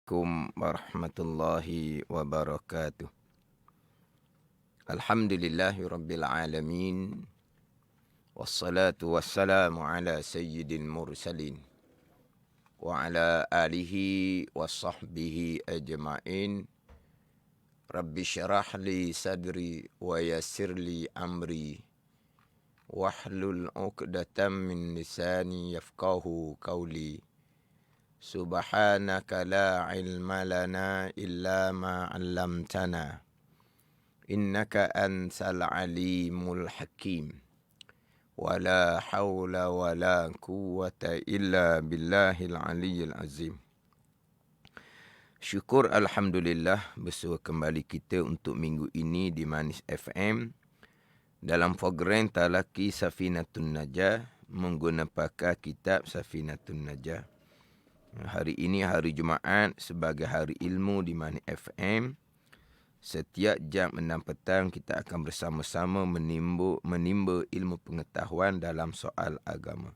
Assalamualaikum warahmatullahi wabarakatuh. Alhamdulillahi rabbil alamin. Wassalatu wassalamu ala sayyidil mursalin. Wa ala alihi wa sahbihi ajma'in. Rabbi syarah li sadri wa yassir li amri. Wahlul uqdatam min lisani yafqahu qawli. Subhanaka la ilma lana illa ma 'allamtana. Innaka antal alimul hakim. Wala hawla wala quwwata illa billahil aliyyil azim. Syukur alhamdulillah bersua kembali kita untuk minggu ini di Manis FM dalam program Talaki Safinatun Najah menggunakan pakar kitab Safinatun Najah. Hari ini hari Jumaat sebagai hari ilmu di Manis FM. Setiap jam 6 petang kita akan bersama-sama menimba ilmu pengetahuan dalam soal agama.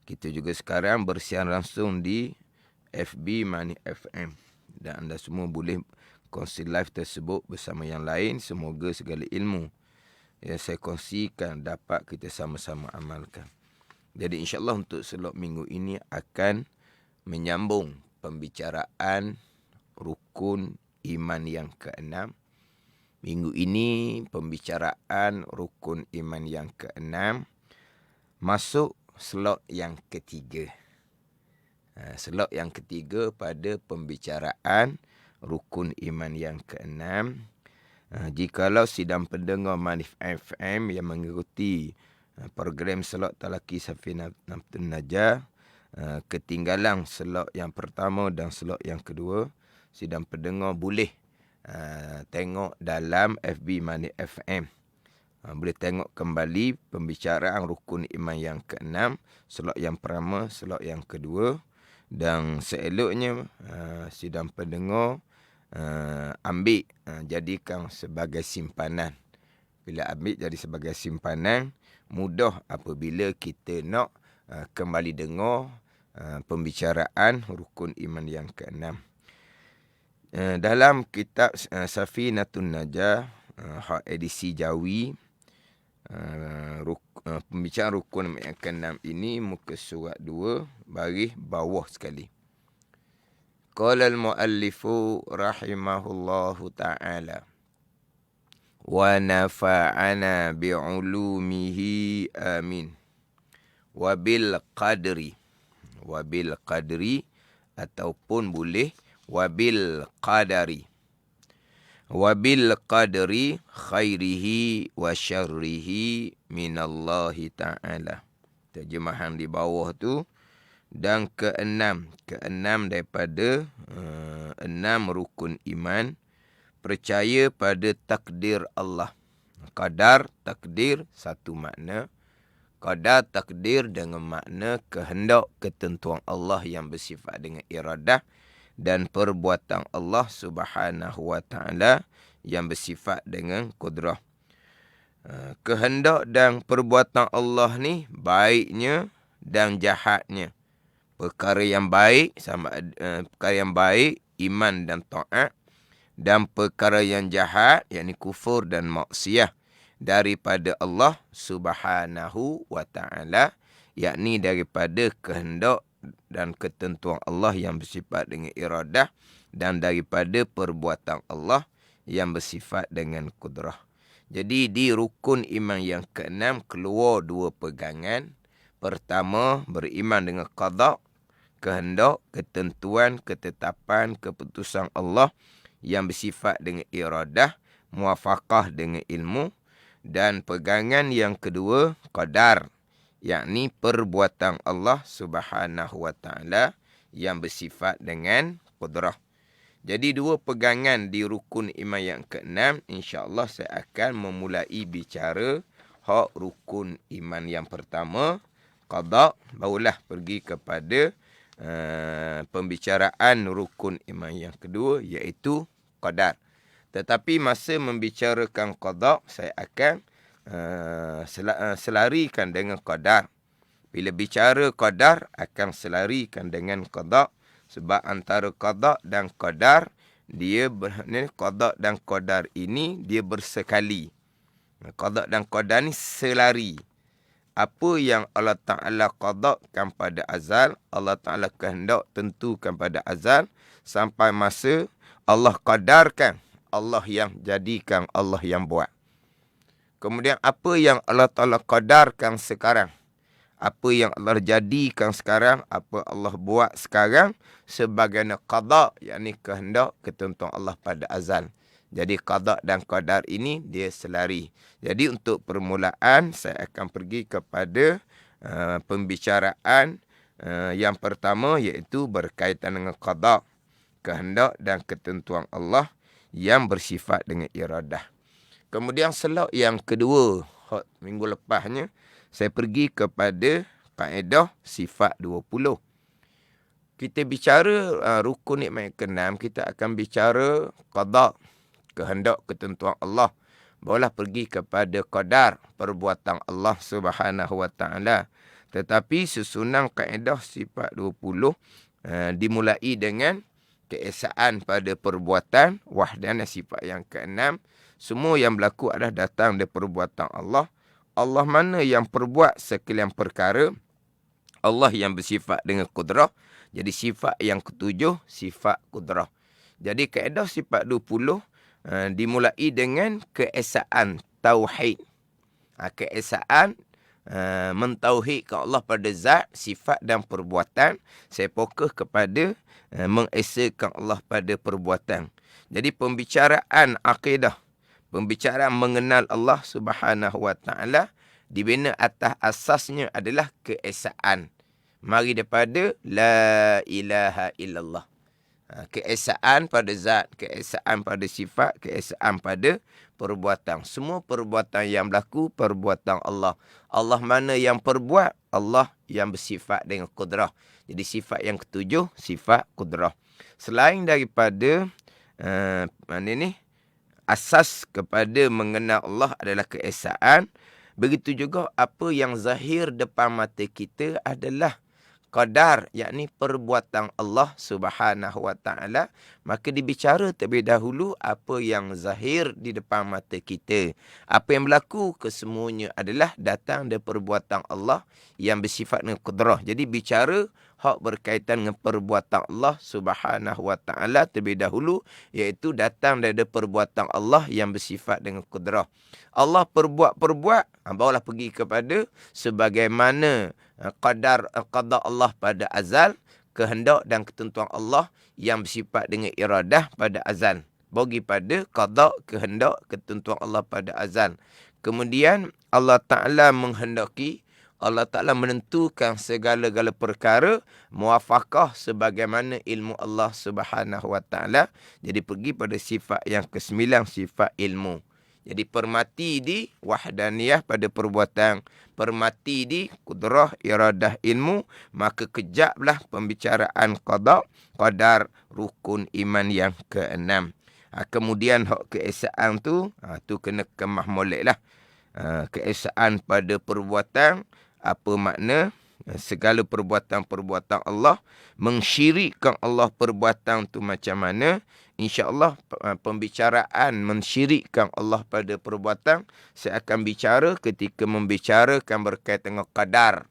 Kita juga sekarang bersiaran langsung di FB Manis FM. Dan anda semua boleh kongsi live tersebut bersama yang lain. Semoga segala ilmu yang saya kongsikan dapat kita sama-sama amalkan. Jadi insyaAllah untuk selok minggu ini akan menyambung pembicaraan rukun iman yang ke-6. Minggu ini pembicaraan rukun iman yang ke-6 masuk slot yang ketiga. Slot yang ketiga pada pembicaraan rukun iman yang ke-6. Jikalau sidang pendengar Manis FM yang mengikuti program slot Talaki Safinatun Najah ketinggalan slot yang pertama dan slot yang kedua, sidang pendengar boleh tengok dalam FB Manis FM. Boleh tengok kembali pembicaraan rukun iman yang ke-6, slot yang pertama, slot yang kedua. Dan seeloknya sidang pendengar ambil jadikan sebagai simpanan. Bila ambil jadi sebagai simpanan, mudah apabila kita nak kembali dengar pembicaraan rukun iman yang ke-6. Dalam kitab Safinatun Najah, edisi Jawi, pembicaraan rukun iman yang ke-6 ini muka surat 2 baris bawah sekali. Qala al-muallifu rahimahullahu ta'ala wa nafa'ana bi'ulumihi amin. Wabil qadri ataupun boleh wabil qadari khairihi wa syarrihi minallahi ta'ala. Terjemahan di bawah tu. Dan keenam daripada 6 rukun iman, percaya pada takdir Allah. Qadar, takdir satu makna. Qadar takdir dengan makna kehendak ketentuan Allah yang bersifat dengan iradah, dan perbuatan Allah Subhanahu wa ta'ala yang bersifat dengan kudrah. Kehendak dan perbuatan Allah ni baiknya dan jahatnya. Perkara yang baik iman dan taat, dan perkara yang jahat yakni kufur dan maksiat daripada Allah Subhanahu wa ta'ala, yakni daripada kehendak dan ketentuan Allah yang bersifat dengan iradah, dan daripada perbuatan Allah yang bersifat dengan kudrah. Jadi di rukun iman yang ke-6 keluar 2 pegangan. Pertama, beriman dengan qada, kehendak, ketentuan, ketetapan, keputusan Allah yang bersifat dengan iradah, muwafaqah dengan ilmu. Dan pegangan yang kedua, qadar, yakni perbuatan Allah Subhanahu wa ta'ala yang bersifat dengan qudrah. Jadi 2 pegangan di rukun iman yang ke-6. InsyaAllah saya akan memulai bicara hak rukun iman yang pertama, qada, barulah pergi kepada pembicaraan rukun iman yang kedua, iaitu qadar. Tetapi masa membicarakan qada, saya akan selarikan dengan qadar. Bila bicara qadar, akan selarikan dengan qada Sebab antara qada dan qadar, qada dan qadar ini dia bersekali. Qada dan qadar ni selari. Apa yang Allah Ta'ala qadakan pada azal, Allah Ta'ala kehendak tentukan pada azal, sampai masa Allah qadarkan, Allah yang jadikan, Allah yang buat. Kemudian apa yang Allah Ta'ala qadarkan sekarang, apa yang Allah jadikan sekarang, apa Allah buat sekarang, sebagaimana qada, yakni kehendak, ketentuan Allah pada azal. Jadi qada dan qadar ini dia selari. Jadi untuk permulaan saya akan pergi kepada pembicaraan yang pertama, iaitu berkaitan dengan qada, kehendak dan ketentuan Allah yang bersifat dengan iradah. Kemudian slot yang kedua, minggu lepasnya, saya pergi kepada kaedah sifat 20. Kita bicara rukun nikmat ke-6, kita akan bicara qada, kehendak ketentuan Allah. Barulah pergi kepada qadar, perbuatan Allah Subhanahu Wa Taala. Tetapi susunan kaedah sifat 20 dimulai dengan keesaan pada perbuatan, wahdanah sifat yang ke-6. Semua yang berlaku adalah datang dari perbuatan Allah. Allah mana yang perbuat sekalian perkara. Allah yang bersifat dengan kudrah. Jadi sifat yang ketujuh, sifat kudrah. Jadi kaedah sifat 20 dimulai dengan keesaan tauhid. Keesaan mentauhidkan Allah pada zat, sifat dan perbuatan. Saya fokus kepada mengesakan Allah pada perbuatan. Jadi pembicaraan akidah, pembicaraan mengenal Allah Subhanahu Wa Taala dibina atas asasnya adalah keesaan. Mari daripada la ilaha illallah. Keesaan pada zat, keesaan pada sifat, keesaan pada perbuatan. Semua perbuatan yang berlaku, perbuatan Allah. Allah mana yang perbuat? Allah yang bersifat dengan kudrah. Jadi sifat yang ketujuh, sifat kudrah. Selain daripada asas kepada mengenal Allah adalah keesaan, begitu juga apa yang zahir depan mata kita adalah qadar, yakni perbuatan Allah Subhanahu Wa Taala. Maka dibicara terlebih dahulu apa yang zahir di depan mata kita. Apa yang berlaku kesemuanya adalah datang dari perbuatan Allah yang bersifat dengan kudrah. Jadi bicara hak berkaitan dengan perbuatan Allah Subhanahu Wa Taala terlebih dahulu, iaitu datang dari perbuatan Allah yang bersifat dengan kudrah. Allah perbuat, barulah pergi kepada sebagaimana qada Allah pada azal, kehendak dan ketentuan Allah yang bersifat dengan iradah pada azal. Bagi pada qada, kehendak, ketentuan Allah pada azal. Kemudian Allah Ta'ala menghendaki, Allah Ta'ala menentukan segala-gala perkara muwafaqah sebagaimana ilmu Allah Subhanahu Wa Ta'ala. Jadi pergi pada sifat yang ke-9, sifat ilmu. Jadi permati di wahdaniyah pada perbuatan, permati di kudrah, iradah, ilmu, maka kejaplah pembicaraan qada, qadar, rukun iman yang ke-6. Kemudian hak keesaan tu kena kemah molek lah. Keesaan pada perbuatan, apa makna? Segala perbuatan-perbuatan Allah, mensyirikkan Allah perbuatan tu macam mana? InsyaAllah pembicaraan mensyirikkan Allah pada perbuatan saya akan bicara ketika membicarakan berkaitan dengan qadar,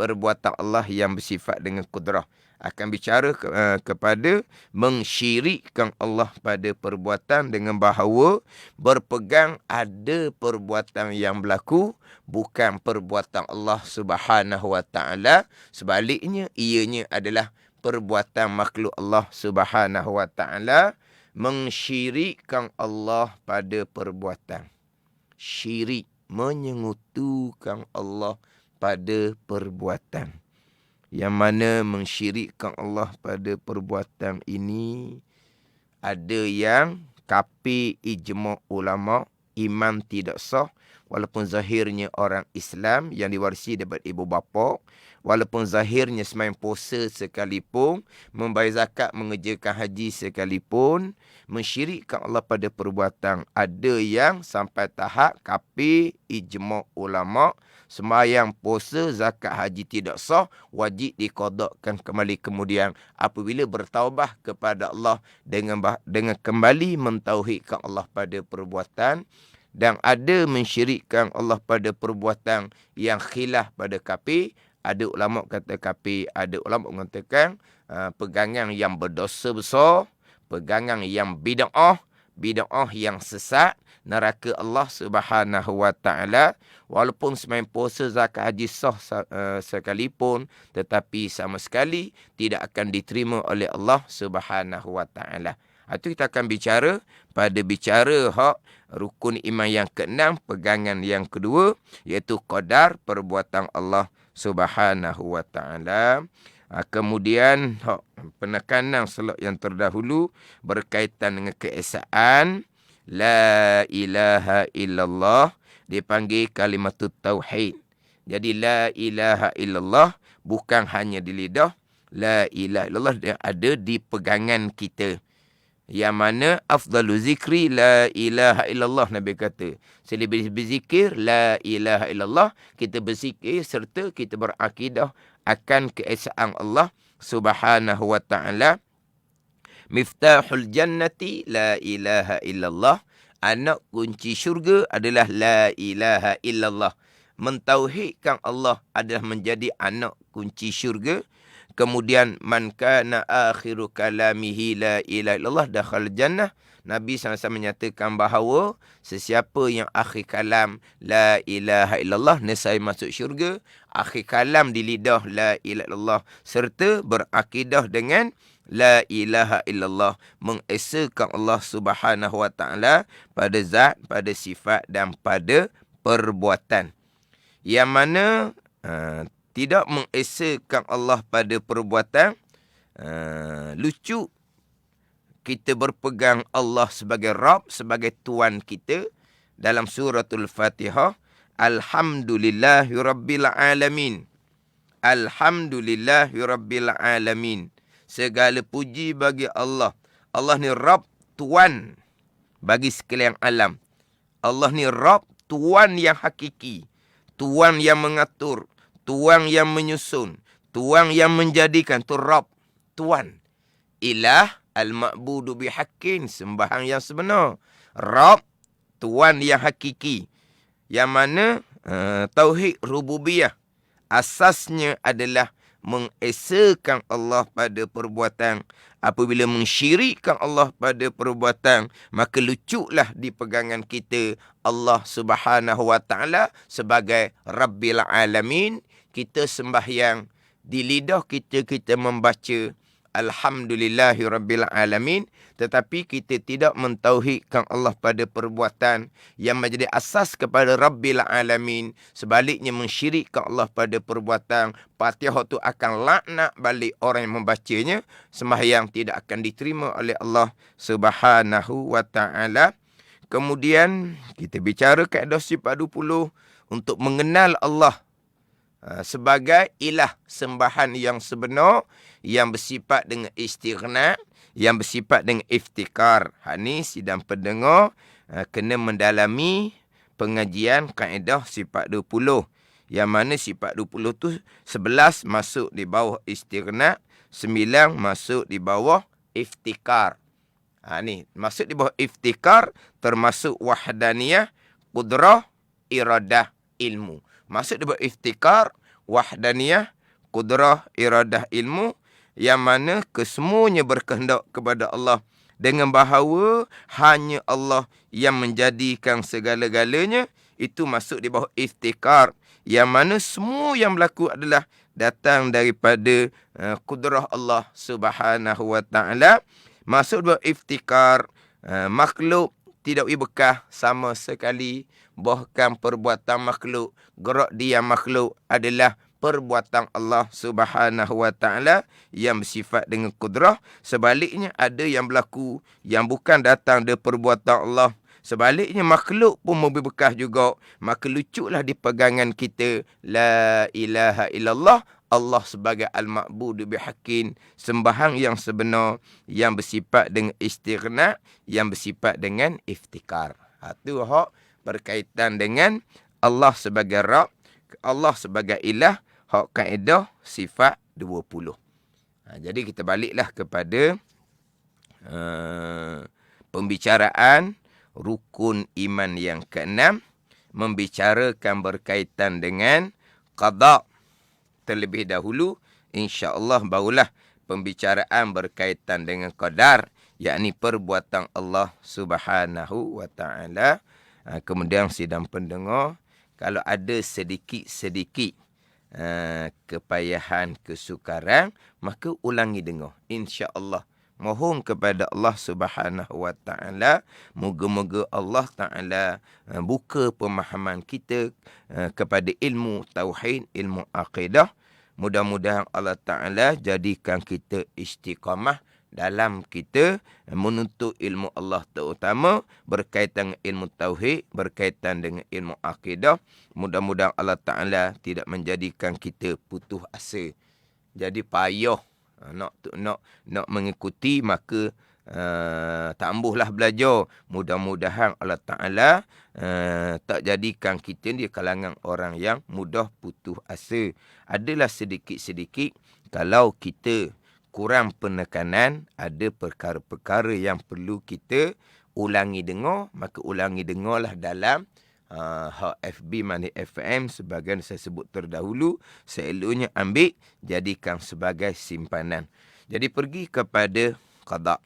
perbuatan Allah yang bersifat dengan kudrah. Akan bicara kepada mensyirikkan Allah pada perbuatan dengan bahawa berpegang ada perbuatan yang berlaku bukan perbuatan Allah Subhanahu Wa Taala. Sebaliknya ianya adalah perbuatan makhluk Allah Subhanahu Wa Taala, mensyirikkan Allah pada perbuatan. Syirik, menyengutukan Allah pada perbuatan. Yang mana mensyirikkan Allah pada perbuatan ini, ada yang kafir ijma' ulama, iman tidak sah, walaupun zahirnya orang Islam yang diwarisi daripada ibu bapa, walaupun zahirnya sembahyang puasa sekalipun, membayar zakat, mengerjakan haji sekalipun, mensyirikkan Allah pada perbuatan. Ada yang sampai tahap kafir, ijma' ulama', sembahyang puasa, zakat, haji tidak sah, wajib diqadakkan kembali kemudian apabila bertaubat kepada Allah dengan kembali mentauhidkan Allah pada perbuatan. Dan ada mensyirikkan Allah pada perbuatan yang khilaf pada kafir. Ada ulama kata kafir, ada ulama mengatakan pegangan yang berdosa besar, pegangan yang bid'ah yang sesat, neraka Allah Subhanahu wa taala. Walaupun sembahyang puasa, zakat, haji sah sekalipun, tetapi sama sekali tidak akan diterima oleh Allah Subhanahu wa taala. Itu kita akan bicara hak rukun iman yang keenam, pegangan yang kedua, iaitu qadar, perbuatan Allah Subhanahu wa taala. Kemudian penekanan slot yang terdahulu berkaitan dengan keesaan la ilaha illallah, dipanggil kalimatut tauhid. Jadi la ilaha illallah bukan hanya di lidah, la ilaha illallah dia ada di pegangan kita. Yang mana afdalu zikri la ilaha illallah, Nabi kata. Selebih berzikir la ilaha illallah, kita berzikir serta kita berakidah akan keesaan Allah Subhanahu wa taala. Miftahul jannati la ilaha illallah, anak kunci syurga adalah la ilaha illallah. Mentauhidkan Allah adalah menjadi anak kunci syurga. Kemudian man kana akhiru kalamihi la ilaha illallah dakhal jannah. Nabi SAW menyatakan bahawa sesiapa yang akhir kalam la ilaha illallah nescaya masuk syurga. Akhir kalam di lidah la ilaha illallah serta berakidah dengan la ilaha illallah, mengesakan Allah Subhanahu wa taala pada zat, pada sifat dan pada perbuatan. Yang mana tidak mengesakan Allah pada perbuatan, lucu kita berpegang Allah sebagai Rabb, sebagai Tuan kita. Dalam suratul Fatihah, Alhamdulillahi Rabbil Alamin. Alhamdulillahi Rabbil Alamin. Segala puji bagi Allah. Allah ni Rabb, Tuan bagi sekalian alam. Allah ni Rabb, Tuan yang hakiki. Tuan yang mengatur. Tuan yang menyusun. Tuan yang menjadikan. Tu Rabb, Tuan. Ilah al-ma'budu bihaqqin, sembahan yang sebenar. Rabb, Tuan yang hakiki. Yang mana tauhid rububiyah asasnya adalah mengesakan Allah pada perbuatan. Apabila mensyirikkan Allah pada perbuatan, maka lucuklah di pegangan kita Allah Subhanahu wa taala sebagai Rabbil Alamin. Kita sembahyang, di lidah kita membaca Alhamdulillahi Rabbil Alamin, tetapi kita tidak mentauhidkan Allah pada perbuatan yang menjadi asas kepada Rabbil Alamin. Sebaliknya mensyirikkan Allah pada perbuatan, Fatihah itu akan laknat balik orang yang membacanya. Sembahyang tidak akan diterima oleh Allah Subhanahu wa taala. Kemudian kita bicara kaedah sifat 20 untuk mengenal Allah sebagai ilah, sembahan yang sebenar, yang bersifat dengan istighna, yang bersifat dengan iftikar. Ni sidang pendengar kena mendalami pengajian kaedah sifat 20. Yang mana sifat 20 tu 11 masuk di bawah istighna, 9 masuk di bawah iftikar. Ni masuk di bawah iftikar termasuk wahdaniyah, qudrah, iradah, ilmu. Maksud dia iftikar, wahdaniyah, qudrah, iradah, ilmu, yang mana kesemuanya berkehendak kepada Allah, dengan bahawa hanya Allah yang menjadikan segala-galanya. Itu masuk di bawah iftikar, yang mana semua yang berlaku adalah datang daripada qudrah Allah Subhanahu wa taala. Masuk di bawah iftikar, makhluk tidak bekas sama sekali. Bahkan perbuatan makhluk, gerak diam makhluk adalah perbuatan Allah Subhanahu wa taala yang bersifat dengan kudrah. Sebaliknya ada yang berlaku yang bukan datang dari perbuatan Allah, Sebaliknya makhluk pun memberi bekas juga. Maka luculah di pegangan kita. La ilaha illallah. Allah sebagai al-ma'budu bihaqqin, sembahan yang sebenar, yang bersifat dengan istighna, yang bersifat dengan iftikar. Itu hak berkaitan dengan Allah sebagai Rabb, Allah sebagai ilah, hak kaedah sifat 20. Jadi kita baliklah kepada pembicaraan rukun iman yang ke-6, membicarakan berkaitan dengan qada terlebih dahulu. InsyaAllah barulah pembicaraan berkaitan dengan qadar, yakni perbuatan Allah Subhanahu wa ta'ala. Kemudian sidang pendengar, kalau ada sedikit-sedikit kepayahan, kesukaran, maka ulangi dengar. InsyaAllah. Mohon kepada Allah Subhanahu wa ta'ala, moga-moga Allah ta'ala buka pemahaman kita kepada ilmu tauhid, ilmu akidah. Mudah-mudahan Allah ta'ala jadikan kita istiqamah dalam kita menuntut ilmu Allah, terutama berkaitan dengan ilmu tauhid, berkaitan dengan ilmu akidah. Mudah-mudahan Allah ta'ala tidak menjadikan kita putus asa. Jadi payah nak mengikuti, maka tambuhlah belajar. Mudah-mudahan Allah Ta'ala tak jadikan kita di kalangan orang yang mudah putus asa. Adalah sedikit-sedikit kalau kita kurang penekanan, ada perkara-perkara yang perlu kita ulangi dengar, maka ulangi dengarlah dalam FB Manis FM. Sebagian saya sebut terdahulu, selalunya ambil jadikan sebagai simpanan. Jadi pergi kepada qada.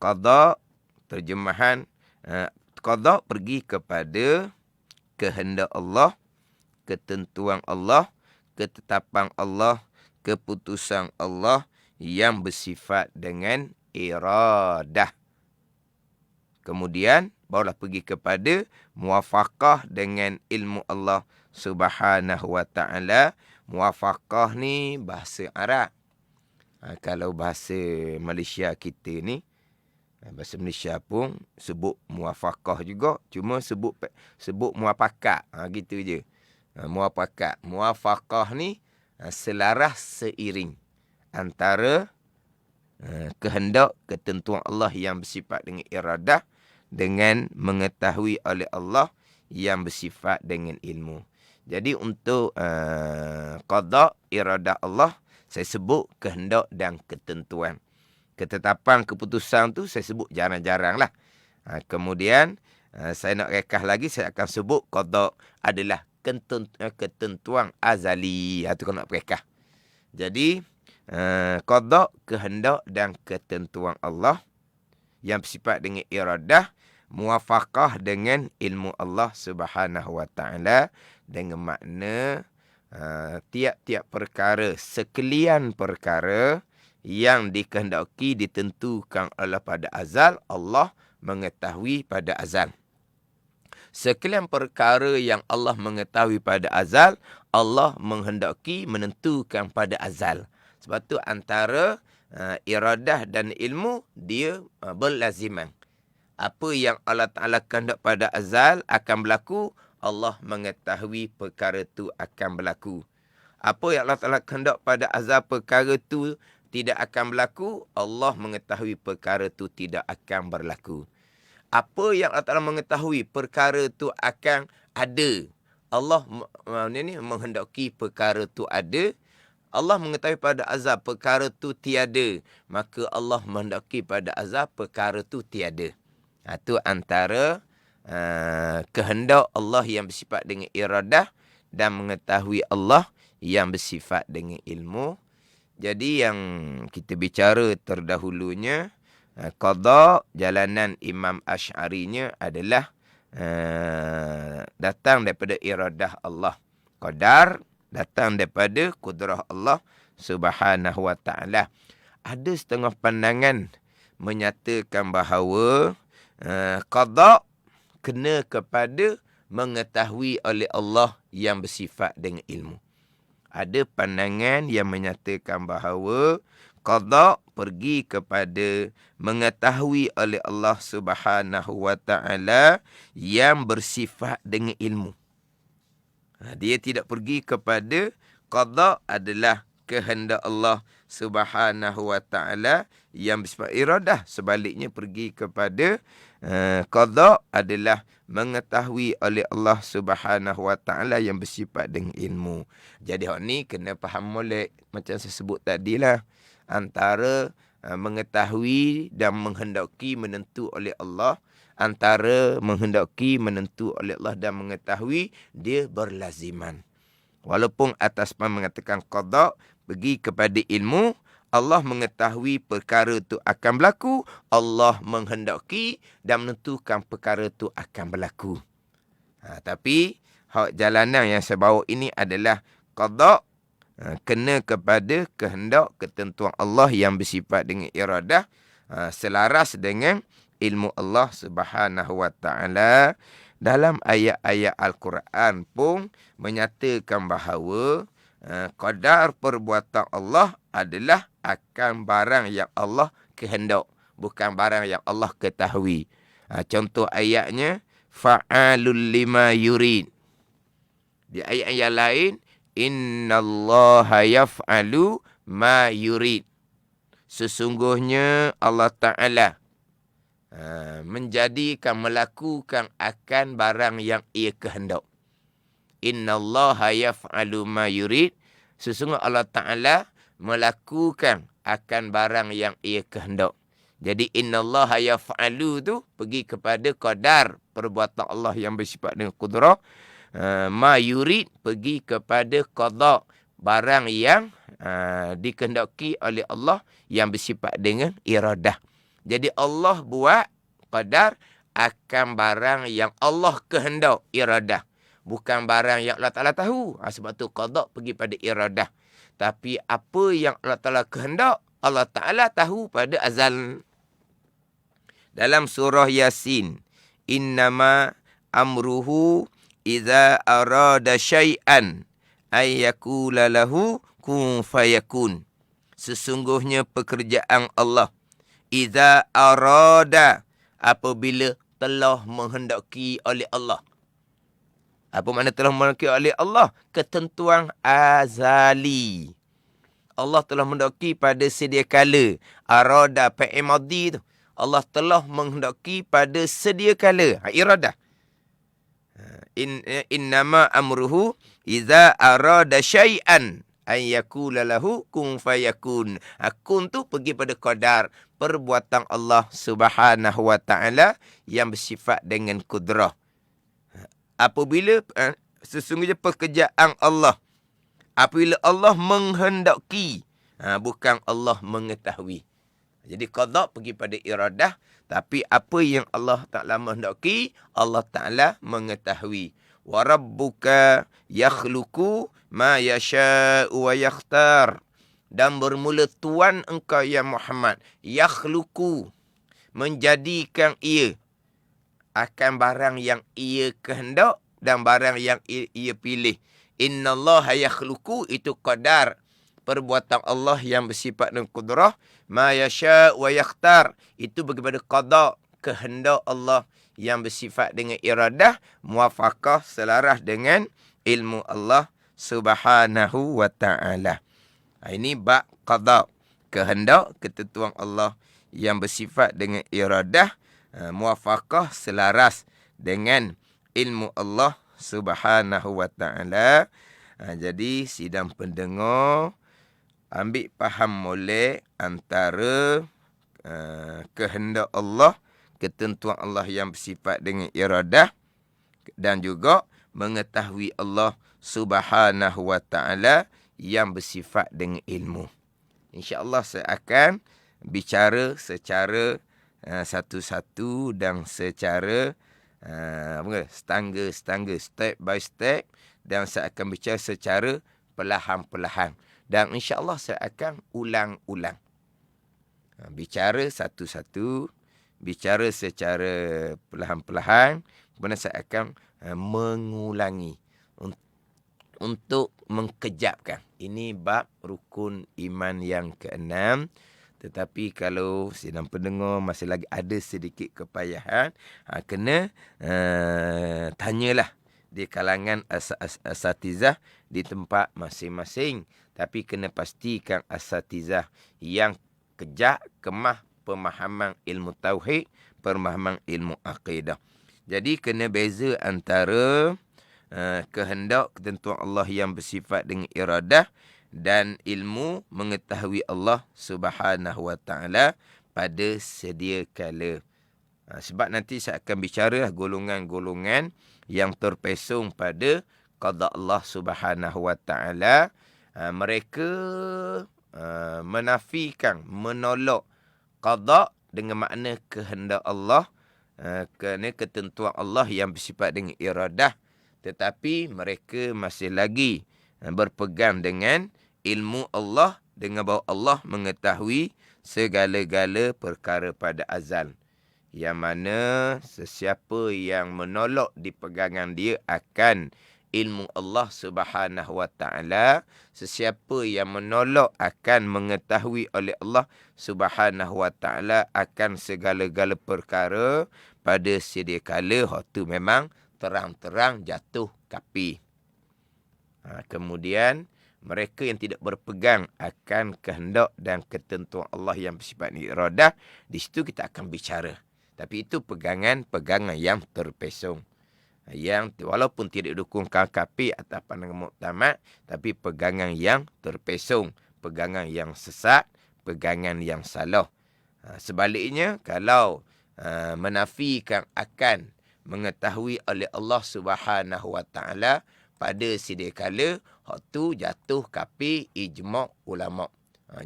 Qada, terjemahan qada pergi kepada kehendak Allah, ketentuan Allah, ketetapan Allah, keputusan Allah yang bersifat dengan iradah. Kemudian barulah pergi kepada muwafaqah dengan ilmu Allah Subhanahu wa ta'ala. Muwafaqah ni bahasa Arab. Kalau bahasa Malaysia kita ni, bahasa Malaysia pun sebut muwafaqah juga, cuma sebut muwafakat. Gitu je. Muwafakat. Muwafaqah ni selaras, seiring antara kehendak, ketentuan Allah yang bersifat dengan iradah, dengan mengetahui oleh Allah yang bersifat dengan ilmu. Jadi untuk qada, iradah Allah, saya sebut kehendak dan ketentuan. Ketetapan, keputusan tu saya sebut jarang-jarang lah. Kemudian saya nak rekah lagi, saya akan sebut qada adalah ketentuan azali. Itu kalau nak rekah. Jadi qada, kehendak dan ketentuan Allah yang bersifat dengan iradah, muwafaqah dengan ilmu Allah Subhanahu wa ta'ala, dengan makna tiap-tiap perkara, sekalian perkara yang dikehendaki, ditentukan oleh pada azal, Allah mengetahui pada azal. Sekalian perkara yang Allah mengetahui pada azal, Allah menghendaki, menentukan pada azal. Sebab tu antara iradah dan ilmu dia berlaziman. Apa yang Allah Ta'ala kehendak pada azal akan berlaku, Allah mengetahui perkara tu akan berlaku. Apa yang Allah Ta'ala kehendak pada azal perkara tu tidak akan berlaku, Allah mengetahui perkara tu tidak akan berlaku. Apa yang Allah Ta'ala mengetahui perkara tu akan ada, Allah menghendaki perkara tu ada. Allah mengetahui pada azal perkara tu tiada, maka Allah menghendaki pada azal perkara tu tiada. Itu antara kehendak Allah yang bersifat dengan iradah dan mengetahui Allah yang bersifat dengan ilmu. Jadi yang kita bicara terdahulunya, qada, jalanan Imam Asy'arinya adalah datang daripada iradah Allah. Qadar datang daripada kudrah Allah Subhanahu wa ta'ala. Ada setengah pandangan menyatakan bahawa qada kena kepada mengetahui oleh Allah yang bersifat dengan ilmu. Ada pandangan yang menyatakan bahawa qada pergi kepada mengetahui oleh Allah Subhanahu wa taala yang bersifat dengan ilmu. Dia tidak pergi kepada qada adalah kehendak Allah Subhanahu wa taala yang bersifat iradah. Sebaliknya pergi kepada qada adalah mengetahui oleh Allah Subhanahu wa taala yang bersifat dengan ilmu. Jadi hak ni kena faham molek macam saya sebut tadilah, antara mengetahui dan menghendaki menentu oleh Allah, antara menghendaki menentu oleh Allah dan mengetahui dia berlaziman. Walaupun atas mengatakan qada pergi kepada ilmu, Allah mengetahui perkara itu akan berlaku, Allah menghendaki dan menentukan perkara itu akan berlaku. Tapi hak jalanan yang saya bawa ini adalah qada kena kepada kehendak ketentuan Allah yang bersifat dengan iradah, selaras dengan ilmu Allah Subhanahu wa taala. Dalam ayat-ayat Al-Quran pun menyatakan bahawa qadar perbuatan Allah adalah akan barang yang Allah kehendak, bukan barang yang Allah ketahui. Contoh ayatnya, fa'alul lima yurid. Di ayat yang lain, innallaha yaf'alu ma yurid. Sesungguhnya Allah Ta'ala melakukan akan barang yang ia kehendak. Innallaha yaf'alu ma yurid. Sesungguhnya Allah Ta'ala melakukan akan barang yang ia kehendak. Jadi innallaha yaf'alu tu pergi kepada qadar perbuatan Allah yang bersifat dengan qudrah. Ma yurid pergi kepada qada, barang yang dikehendaki oleh Allah yang bersifat dengan iradah. Jadi Allah buat qadar akan barang yang Allah kehendak, iradah. Bukan barang yang Allah Ta'ala tahu. Sebab tu qada pergi pada iradah. Tapi apa yang Allah Ta'ala kehendak, Allah Ta'ala tahu pada azal. Dalam surah Yasin, innama amruhu idza arada syai'an ay yaqula lahu kun fayakun. Sesungguhnya pekerjaan Allah, idza arada, apabila telah menghendaki oleh Allah. Apa makna telah menghendaki oleh Allah? Ketentuan azali. Allah telah menghendaki pada sedia kala. Arada fi'il madhi tu. Allah telah menghendaki pada sedia kala. Iradah. Innama amruhu idza arada syai'an ay yaqula lahu kun fayakun. Kun tu pergi pada qadar perbuatan Allah Subhanahu wa taala yang bersifat dengan kudrah. Apabila sesungguhnya pekerjaan Allah, apabila Allah menghendaki, bukan Allah mengetahui. Jadi qada pergi pada iradah, tapi apa yang Allah Ta'ala menghendaki, Allah Ta'ala mengetahui. Wa rabbuka yakhluqu ma yasha'u wa yakhtar. Dan bermula Tuhan engkau ya Muhammad, yakhluqu, menjadikan ia akan barang yang ia kehendak dan barang yang ia pilih. Innallaha yakhluqu, itu qadar perbuatan Allah yang bersifat dengan qudrah. Ma yasha' wa yakhtar, itu bagaimana qada, kehendak Allah yang bersifat dengan iradah, muwafaqah, selaras dengan ilmu Allah Subhanahu wa ta'ala. Ini bab qada, kehendak ketentuan Allah yang bersifat dengan iradah, muwafaqah, selaras dengan ilmu Allah Subhanahu wa ta'ala. Jadi sidang pendengar, ambil faham molek antara kehendak Allah, ketentuan Allah yang bersifat dengan iradah, dan juga mengetahui Allah Subhanahu wa ta'ala yang bersifat dengan ilmu. InsyaAllah saya akan bicara secara satu-satu dan secara setangga-setangga, step by step, dan saya akan bicara secara perlahan-perlahan. Dan insyaAllah saya akan ulang-ulang. Bicara satu-satu, bicara secara perlahan-perlahan, kemudian saya akan mengulangi. Untuk mengkejapkan. Ini bab rukun iman yang ke-6. Tetapi kalau sidang pendengar masih lagi ada sedikit kepayahan, kena tanyalah di kalangan asatizah di tempat masing-masing. Tapi kena pastikan asatizah yang kejak, kemah pemahaman ilmu tauhid, pemahaman ilmu akidah. Jadi kena beza antara kehendak ketentuan Allah yang bersifat dengan iradah dan ilmu mengetahui Allah Subhanahu wa taala pada sedia kala. Sebab nanti saya akan bicara golongan-golongan yang terpesong pada qada Allah Subhanahu wa taala. Mereka menafikan, menolak qada dengan makna kehendak Allah, kerana ketentuan Allah yang bersifat dengan iradah, tetapi mereka masih lagi berpegang dengan ilmu Allah, dengan bahawa Allah mengetahui segala-gala perkara pada azal. Yang mana sesiapa yang menolak di pegangan dia akan ilmu Allah Subhanahu wa taala, sesiapa yang menolak akan mengetahui oleh Allah Subhanahu wa taala akan segala-gala perkara pada sedia kala, itu memang terang-terang jatuh kafir. Kemudian mereka yang tidak berpegang akan kehendak dan ketentuan Allah yang bersifat iradah, di situ kita akan bicara. Tapi itu pegangan yang terpesong, yang walaupun tidak didukungkan kafir atau pandangan muktamad, tapi pegangan yang terpesong, pegangan yang sesat, pegangan yang salah. Sebaliknya, kalau menafikan akan mengetahui oleh Allah Subhanahu wa taala pada sedia kala, tu jatuh kafir ijma' ulama.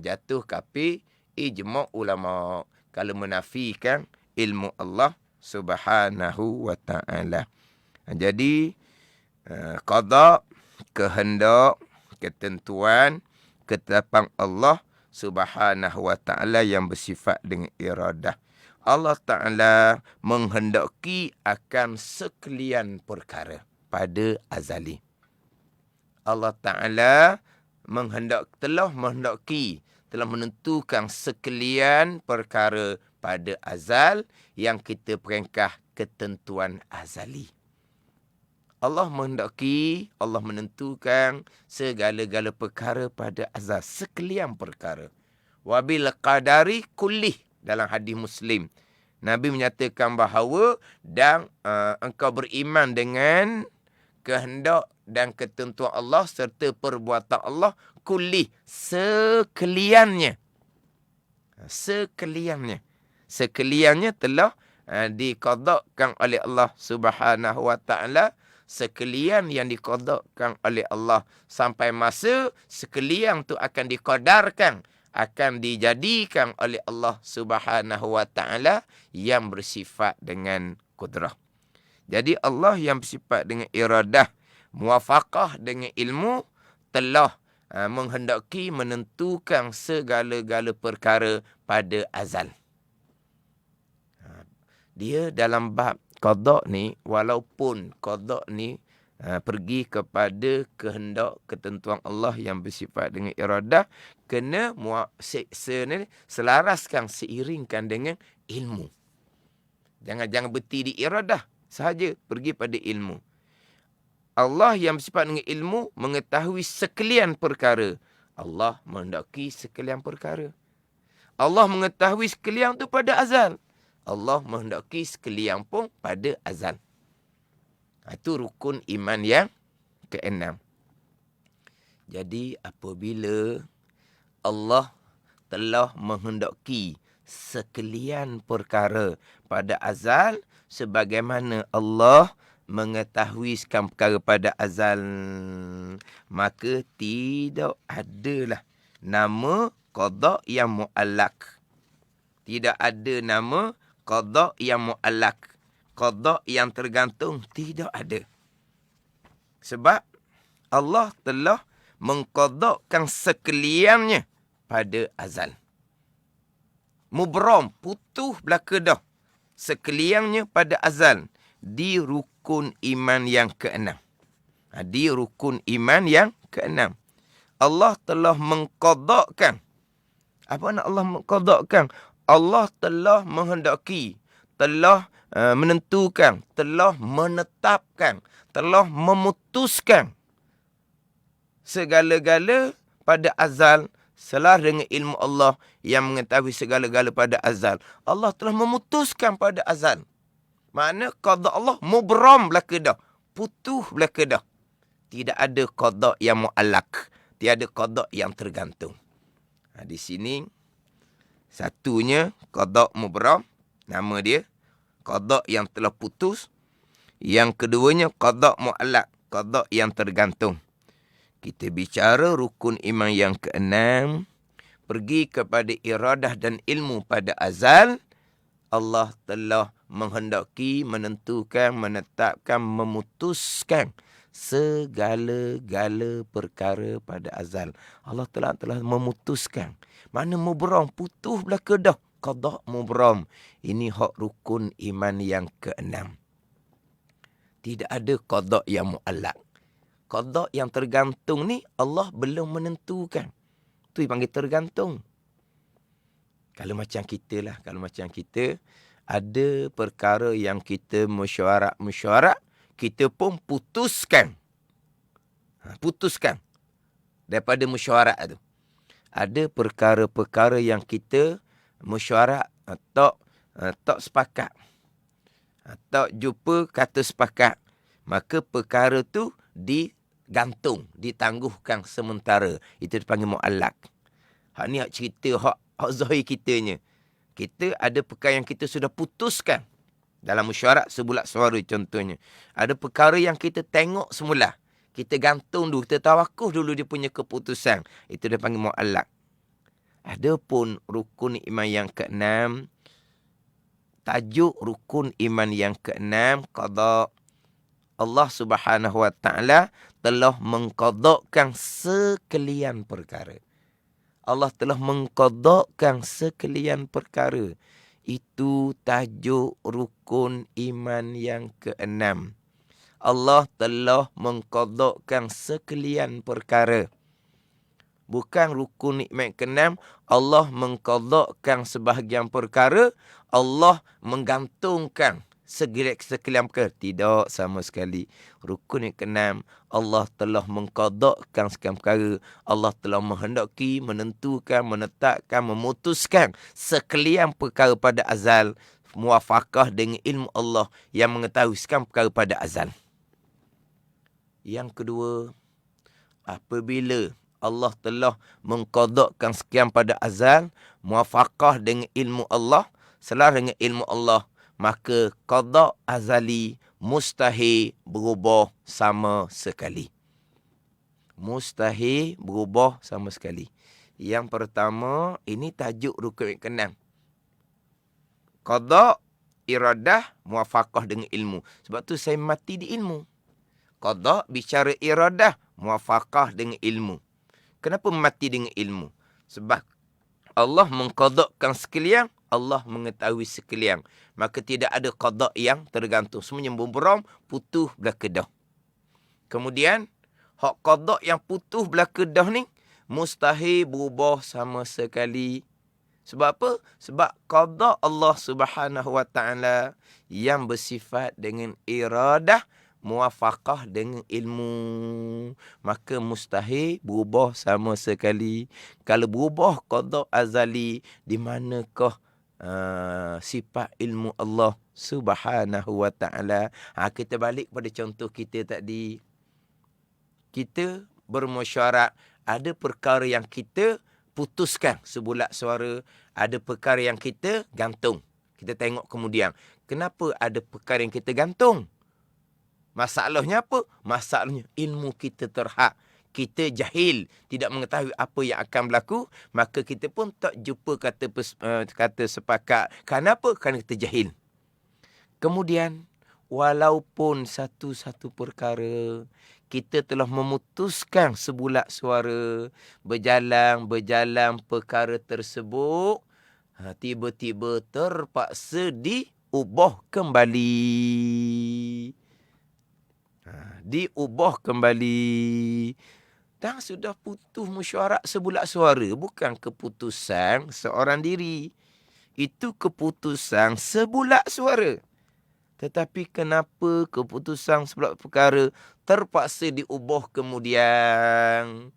Jatuh kafir ijma' ulama kalau menafikan ilmu Allah Subhanahu wa taala. Jadi qada, kehendak, ketentuan, ketetapan Allah Subhanahu wa taala yang bersifat dengan iradah. Allah Ta'ala menghendaki akan sekalian perkara pada azali. Allah Ta'ala telah menentukan sekalian perkara pada azal yang kita perengkah ketentuan azali. Allah menghendaki, Allah menentukan segala-gala perkara pada azal, sekalian perkara. Wabil qadari kullih, dalam hadis Muslim, Nabi menyatakan bahawa dan engkau beriman dengan kehendak dan ketentuan Allah serta perbuatan Allah kullih, sekaliannya. Sekaliannya telah diqadakan oleh Allah Subhanahu wa taala, sekalian yang diqadakan oleh Allah sampai masa sekalian tu akan diqadarkan, akan dijadikan oleh Allah Subhanahu wa taala yang bersifat dengan kudrah. Jadi Allah yang bersifat dengan iradah, muwafaqah dengan ilmu, telah menghendaki menentukan segala-gala perkara pada azal. Dia dalam bab qada ni, walaupun qada ni pergi kepada kehendak ketentuan Allah yang bersifat dengan iradah, kena selaraskan, seiringkan dengan ilmu. Jangan berhenti di iradah sahaja, pergi pada ilmu. Allah yang bersifat dengan ilmu mengetahui sekalian perkara. Allah menghendaki sekalian perkara. Allah mengetahui sekalian tu pada azal. Allah menghendaki sekalian pun pada azal. Itu rukun iman yang ke-6. Jadi apabila Allah telah menghendaki sekalian perkara pada azal, sebagaimana Allah mengetahui sekalian perkara pada azal, maka tidak adalah nama qada yang mu'allaq. Tidak ada nama qada yang mu'allaq, qada yang tergantung, tidak ada. Sebab Allah telah mengqadakan sekaliannya pada azal. Mubram, putus belaka dah sekaliannya pada azal di rukun iman yang ke-6. Di rukun iman yang keenam. Allah telah mengqadakkan. Apa nak Allah mengqadakkan? Allah telah menghendaki, telah menentukan, telah menetapkan, telah memutuskan segala-gala pada azal selaras dengan ilmu Allah yang mengetahui segala-gala pada azal. Allah telah memutuskan pada azal. Makna qada Allah mubram belaka dah. Putuh belaka dah. Tidak ada qada yang mu'allak. Tiada qada yang tergantung. Di sini satunya qada mubram, nama dia qada yang telah putus. Yang keduanya qada mu'allak, qada yang tergantung. Kita bicara rukun iman yang keenam, pergi kepada iradah dan ilmu pada azal. Allah telah menghendaki, menentukan, menetapkan, memutuskan segala-gala perkara pada azal. Allah telah memutuskan. Mana mubram, putuh belaka dah. Qada mubram. Ini hak rukun iman yang keenam. Tidak ada qada yang mu'allak. Qada yang tergantung ni Allah belum menentukan. Tu dipanggil tergantung. Kalau macam kita lah. Kalau macam kita, ada perkara yang kita mesyuarat, kita pun putuskan. Putuskan. Daripada mesyuarat tu. Ada perkara-perkara yang kita mesyuarat tak sepakat. Tak jumpa kata sepakat. Maka perkara tu digantung, ditangguhkan sementara. Itu dipanggil mu'allak. Hak ni hak cerita, hak zahir kitanya. Kita ada perkara yang kita sudah putuskan. Dalam mesyuarat sebulat suara contohnya. Ada perkara yang kita tengok semula. Kita gantung dulu, kita tawakuf dulu dia punya keputusan. Itu dia panggil mu'allak. Adapun rukun iman yang keenam, tajuk rukun iman yang keenam, qada. Allah Subhanahu Wa Taala telah mengqadakkan sekalian perkara. Allah telah mengqadakkan sekalian perkara. Itu tajuk rukun iman yang keenam. Allah telah mengqadakkan sekalian perkara. Bukan rukun iman keenam, Allah mengqadakkan sebahagian perkara, Allah menggantungkan sekalian perkara. Tidak sama sekali. Rukun yang keenam, Allah telah mengqadakkan sekalian perkara. Allah telah menghendaki, menentukan, menetapkan, memutuskan sekalian perkara pada azal. Muwafaqah dengan ilmu Allah yang mengetahui sekalian perkara pada azal. Yang kedua, apabila Allah telah mengqadakkan sekian pada azal, muwafaqah dengan ilmu Allah, selaras dengan ilmu Allah, maka qada azali mustahil berubah sama sekali. Mustahil berubah sama sekali. Yang pertama, ini tajuk rukun keenam. Qada, iradah, muwafaqah dengan ilmu. Sebab tu saya mati di ilmu. Qada bicara iradah, muwafaqah dengan ilmu. Kenapa mati dengan ilmu? Sebab Allah mengqadakkan sekalian, Allah mengetahui sekalian. Maka tidak ada qada yang tergantung. Semuanya memberam, putuh belaka dah. Kemudian, hak qada yang putuh belaka dah ni, mustahil berubah sama sekali. Sebab apa? Sebab qada Allah Subhanahu Wa Taala yang bersifat dengan iradah, muwafaqah dengan ilmu, maka mustahil berubah sama sekali. Kalau berubah qada azali, di manakah sifat ilmu Allah Subhanahu Wa Taala? Kita balik pada contoh kita tadi. Kita bermesyuarat, ada perkara yang kita putuskan sebulat suara, ada perkara yang kita gantung. Kita tengok kemudian, kenapa ada perkara yang kita gantung? Masalahnya apa? Masalahnya ilmu kita terhad. Kita jahil, tidak mengetahui apa yang akan berlaku, maka kita pun tak jumpa kata sepakat. Kenapa? Kerana kita jahil. Kemudian, walaupun satu-satu perkara kita telah memutuskan sebulat suara, berjalan perkara tersebut, tiba-tiba terpaksa diubah kembali. Diubah kembali. datang sudah putus mesyuarat sebulat suara. Bukan keputusan seorang diri. Itu keputusan sebulat suara. Tetapi kenapa keputusan sebulat perkara terpaksa diubah kemudian?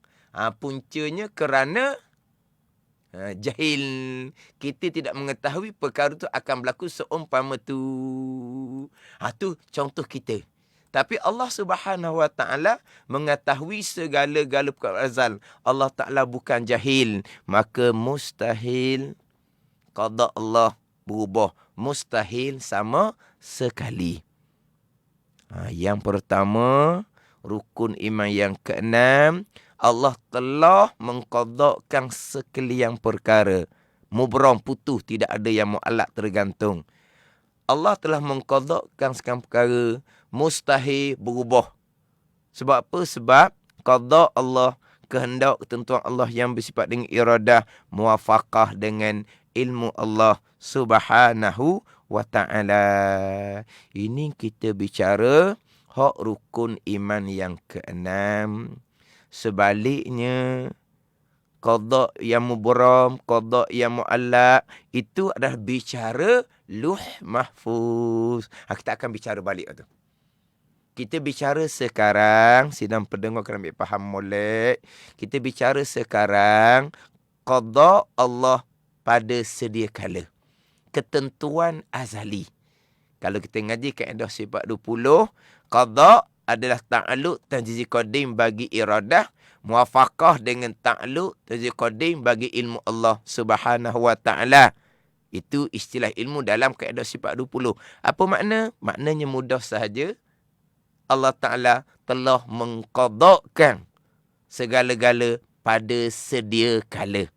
Puncanya kerana jahil. Kita tidak mengetahui perkara itu akan berlaku seumpama tu. Tu contoh kita. Tapi Allah Subhanahu Wa Taala mengetahui segala-gala perkara azal. Allah Taala bukan jahil, maka mustahil qada Allah berubah. Mustahil sama sekali. Yang pertama, rukun iman yang keenam, Allah telah mengqadakkan sekalian perkara. Mubram, putus, tidak ada yang mu'allaq tergantung. Allah telah mengqadakkan sekalian perkara, mustahil berubah. Sebab apa? Sebab qada Allah, kehendak ketentuan Allah yang bersifat dengan iradah, muwafaqah dengan ilmu Allah Subhanahu Wa Ta'ala. Ini kita bicara hak rukun iman yang keenam. Sebaliknya, qada yang mubram, qada yang mu'allaq, itu adalah bicara luh mahfuz. Kita akan bicara balik tu. Kita bicara sekarang, sidang pendengar kena ambil faham molek. Kita bicara sekarang, qada Allah pada sedia kala. Ketentuan azali. Kalau kita ngaji kaedah sifat 20, qada adalah ta'alluq tanjizi qadim bagi iradah, muwafaqah dengan ta'alluq tanjizi qadim bagi ilmu Allah Subhanahu Wa Ta'ala. Itu istilah ilmu dalam kaedah sifat 20. Apa makna? Maknanya mudah sahaja. Allah Ta'ala telah mengqadakkan segala-gala pada sedia kala.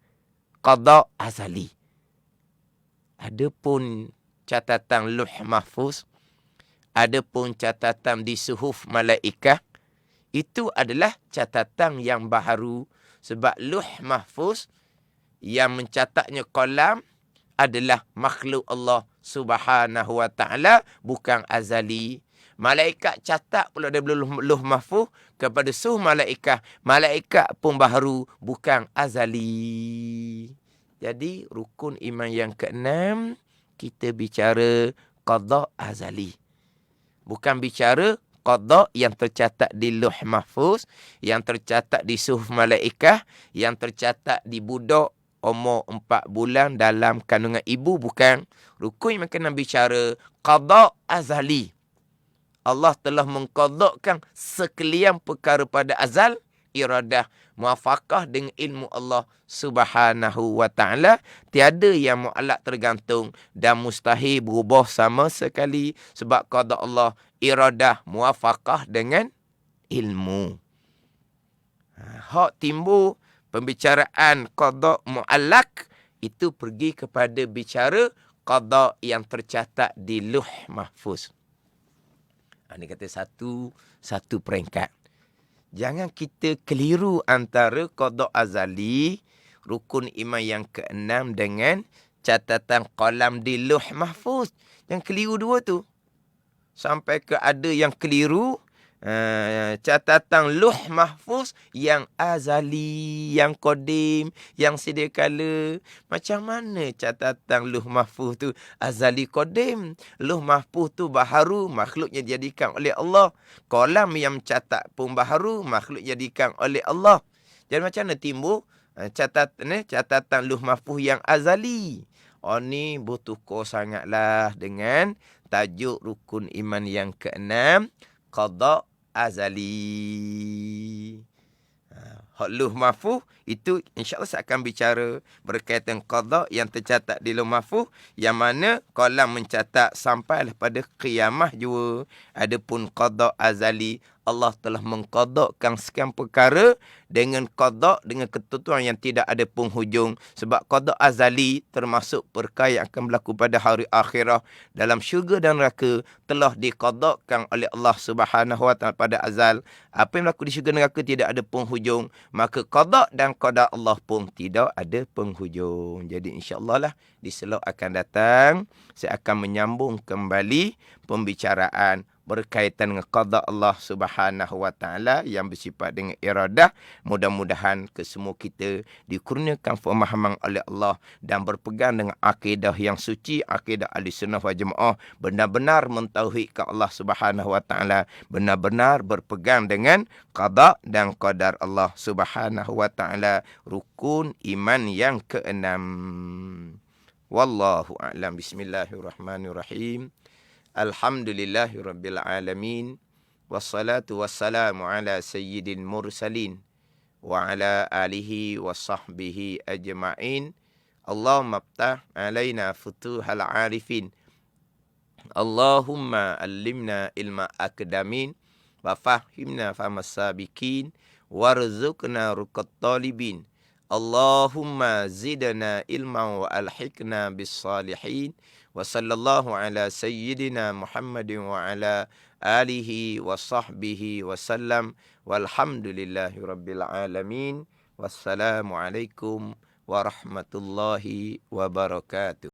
Qada azali. Adapun catatan luh mahfuz, adapun catatan di suhuf malaikah, itu adalah catatan yang baharu. Sebab luh mahfuz yang mencatatnya qalam adalah makhluk Allah Subhanahu Wa Ta'ala, bukan azali. Malaikat catat pula dari luh mahfuz kepada suhuf malaikah. Malaikat pun baharu, bukan azali. Jadi rukun iman yang keenam, kita bicara qada azali. Bukan bicara qada yang tercatat di luh mahfuz, yang tercatat di suhuf malaikah, yang tercatat di budak umur 4 bulan dalam kandungan ibu. Bukan. Rukun iman keenam bicara qada azali. Allah telah mengqadakkan sekalian perkara pada azal, iradah, muwafaqah dengan ilmu Allah Subhanahu Wa Ta'ala. Tiada yang mu'allaq tergantung dan mustahil berubah sama sekali. Sebab qada Allah, iradah, muwafaqah dengan ilmu. Hak timbul pembicaraan qada mu'allaq, itu pergi kepada bicara qada yang tercatat di luh mahfuz. Ini kata satu peringkat. Jangan kita keliru antara qada azali, rukun iman yang keenam, dengan catatan qalam di luh mahfuz. Yang keliru dua tu. Sampai ke ada yang keliru catatan luh mahfuz yang azali, yang qadim, yang sedia kala. Macam mana catatan luh mahfuz tu azali qadim? Luh mahfuz tu baharu, makhluknya dijadikan oleh Allah. Qalam yang mencatat pun baharu, makhluk dijadikan oleh Allah. Jadi macam mana timbul catatan luh mahfuz yang azali? Ni bertukar sangatlah dengan tajuk rukun iman yang keenam, qada azali. Hak luh mahfuz itu insya-Allah saya akan bicara berkaitan qada yang tercatat di luh mahfuz, yang mana qalam mencatat sampai pada qiyamah jua. Adapun qada azali, Allah telah mengqadakkan sekian perkara dengan qada, dengan ketentuan yang tidak ada penghujung. Sebab qada azali termasuk perkara yang akan berlaku pada hari akhirah dalam syurga dan neraka telah diqadakkan oleh Allah Subhanahu Wa Ta'ala pada azal. Apa yang berlaku di syurga dan neraka tidak ada penghujung, maka qada dan qada Allah pun tidak ada penghujung. Jadi insya-Allah lah di slot akan datang saya akan menyambung kembali pembicaraan berkaitan dengan qada Allah Subhanahu wa taala yang bersifat dengan iradah. Mudah-mudahan kesemua kita dikurniakan pemahaman oleh Allah dan berpegang dengan akidah yang suci, akidah Ahlussunnah wal Jamaah, benar-benar mentauhidkan Allah Subhanahu wa taala, benar-benar berpegang dengan qada dan qadar Allah Subhanahu wa taala, rukun iman yang keenam. Wallahu a'lam. Bismillahirrahmanirrahim. Alhamdulillahirabbil alamin. Wassalatu wassalamu ala sayyidil mursalin wa ala alihi wa sahbihi ajma'in. Allahumma aftah alaina futuhal arifin. Allahumma allimna ilma akdamin wa fahimna famas sabiqin warzuqna ruqat talibin. Allahumma zidna ilman wa alhiqna bis salihin. Wa sallallahu ala sayyidina Muhammadin wa ala alihi wa sahbihi wa sallam. Walhamdulillahi rabbil alamin. Wassalamualaikum warahmatullahi wabarakatuh.